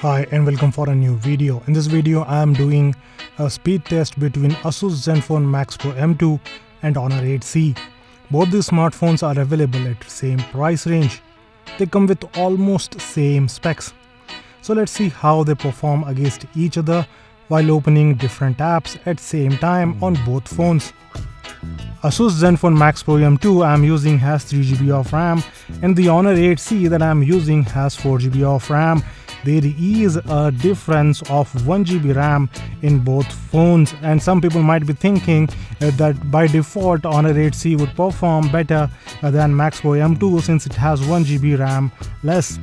Hi and welcome for a new video. In this video I am doing a speed test between Asus Zenfone Max Pro M2 and Honor 8C. Both these smartphones are available at same price range. They come with almost same specs. So let's see how they perform against each other while opening different apps at same time on both phones. Asus Zenfone Max Pro M2 I am using has 3GB of RAM and the Honor 8C that I am using has 4GB of RAM. There is a difference of 1GB RAM in both phones, and some people might be thinking that by default Honor 8C would perform better than Max Pro M2 since it has 1GB RAM less.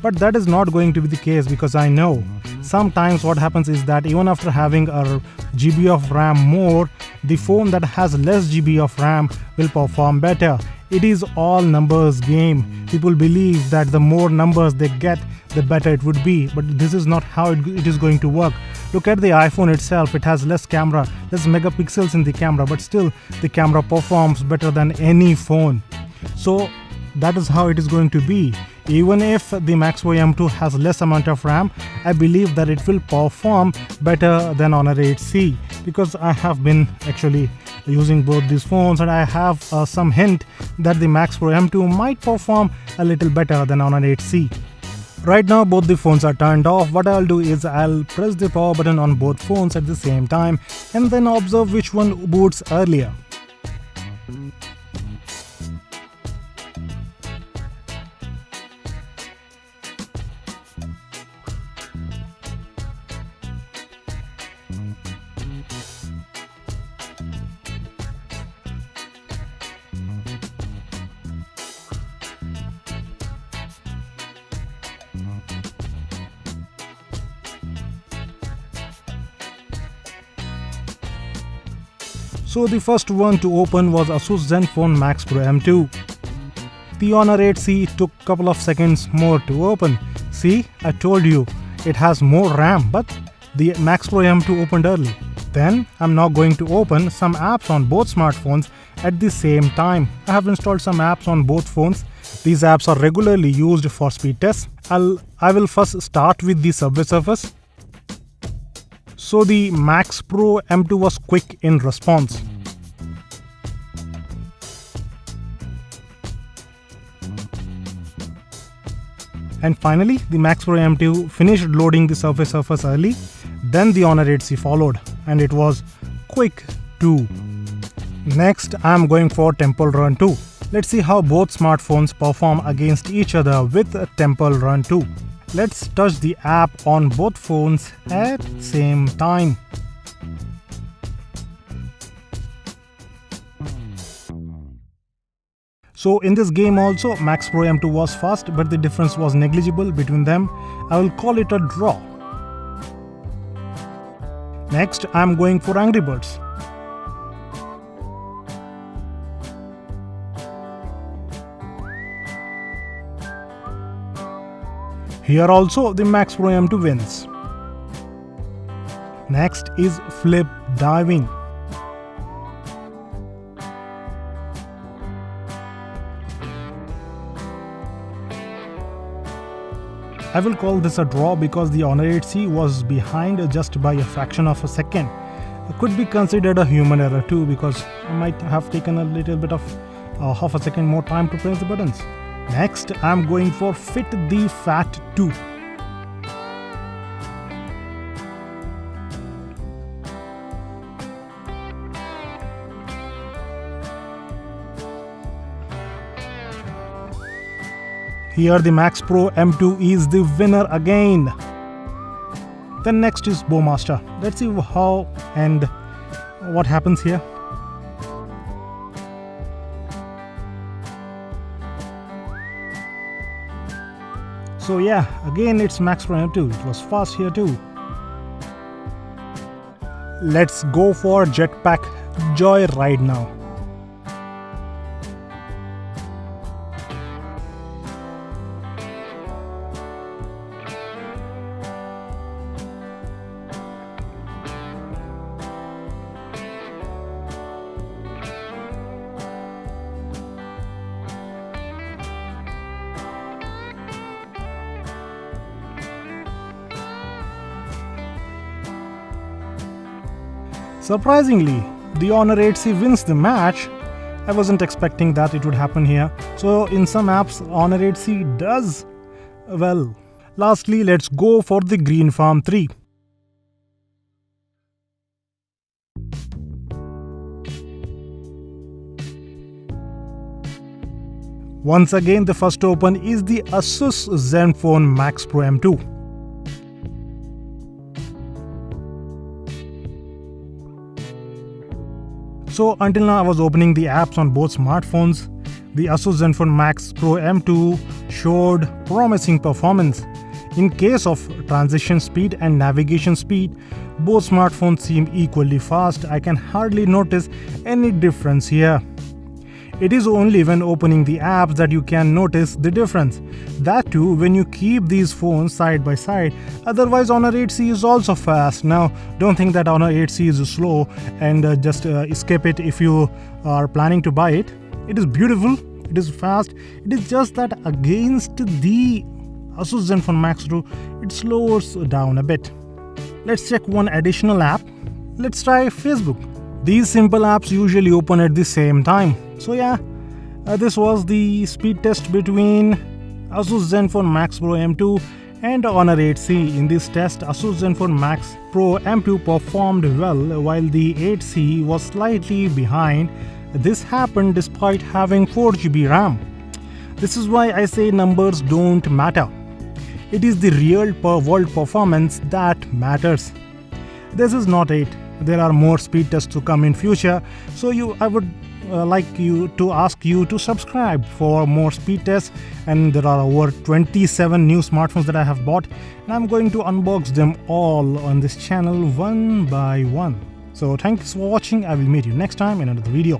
But that is not going to be the case, because I know sometimes what happens is that even after having a GB of RAM more, the phone that has less GB of RAM will perform better. It is all numbers game. People believe that the more numbers they get, the better it would be, but this is not how it is going to work. Look at the iPhone itself. It has less megapixels in the camera, but still the camera performs better than any phone. So that is how it is going to be. Even if the Max Pro M2 has less amount of RAM, I believe that it will perform better than Honor 8C, because I have been actually using both these phones and I have some hint that the Max Pro M2 might perform a little better than Honor 8C. Right now both the phones are turned off. What I'll do is I'll press the power button on both phones at the same time and then observe which one boots earlier. So the first one to open was Asus Zenfone Max Pro M2. The Honor 8C took a couple of seconds more to open. See, I told you, it has more RAM, but the Max Pro M2 opened early. Then I'm now going to open some apps on both smartphones at the same time. I have installed some apps on both phones. These apps are regularly used for speed tests. I will first start with the Subway Surfers. So the Max Pro M2 was quick in response. And finally, the Max Pro M2 finished loading the Subway Surfers early. Then the Honor 8C followed, and it was quick too. Next, I am going for Temple Run 2. Let's see how both smartphones perform against each other with Temple Run 2. Let's touch the app on both phones at same time. So in this game also, Max Pro M2 was fast, but the difference was negligible between them. I will call it a draw. Next, I am going for Angry Birds. Here also the Max Pro M2 wins. Next is Flip Diving. I will call this a draw because the Honor 8C was behind just by a fraction of a second. It could be considered a human error too, because I might have taken a little bit of half a second more time to press the buttons. Next, I am going for Fit the Fat 2. Here the Max Pro M2 is the winner again. Then next is Bowmaster. Let's see how and what happens here. So yeah, again it's Max Pro M2. It was fast here too. Let's go for Jetpack Joyride now. Surprisingly, the Honor 8C wins the match. I wasn't expecting that it would happen here. So in some apps, Honor 8C does well. Lastly, let's go for the Green Farm 3. Once again, the first to open is the Asus Zenfone Max Pro M2. So until now I was opening the apps on both smartphones. The Asus Zenfone Max Pro M2 showed promising performance. In case of transition speed and navigation speed, both smartphones seem equally fast. I can hardly notice any difference here. It is only when opening the apps that you can notice the difference. That too when you keep these phones side by side. Otherwise, Honor 8C is also fast. Now, don't think that Honor 8C is slow and just skip it if you are planning to buy it. It is beautiful, it is fast. It is just that against the Asus Zenfone Max Pro, it slows down a bit. Let's check one additional app. Let's try Facebook. These simple apps usually open at the same time. So yeah, this was the speed test between Asus Zenfone Max Pro M2 and Honor 8C. In this test, Asus Zenfone Max Pro M2 performed well while the 8C was slightly behind. This happened despite having 4GB RAM. This is why I say numbers don't matter. It is the real world performance that matters. This is not it. There are more speed tests to come in future, so I would like to ask you to subscribe for more speed tests. And there are over 27 new smartphones that I have bought, and I'm going to unbox them all on this channel one by one. So thanks for watching. I will meet you next time in another video.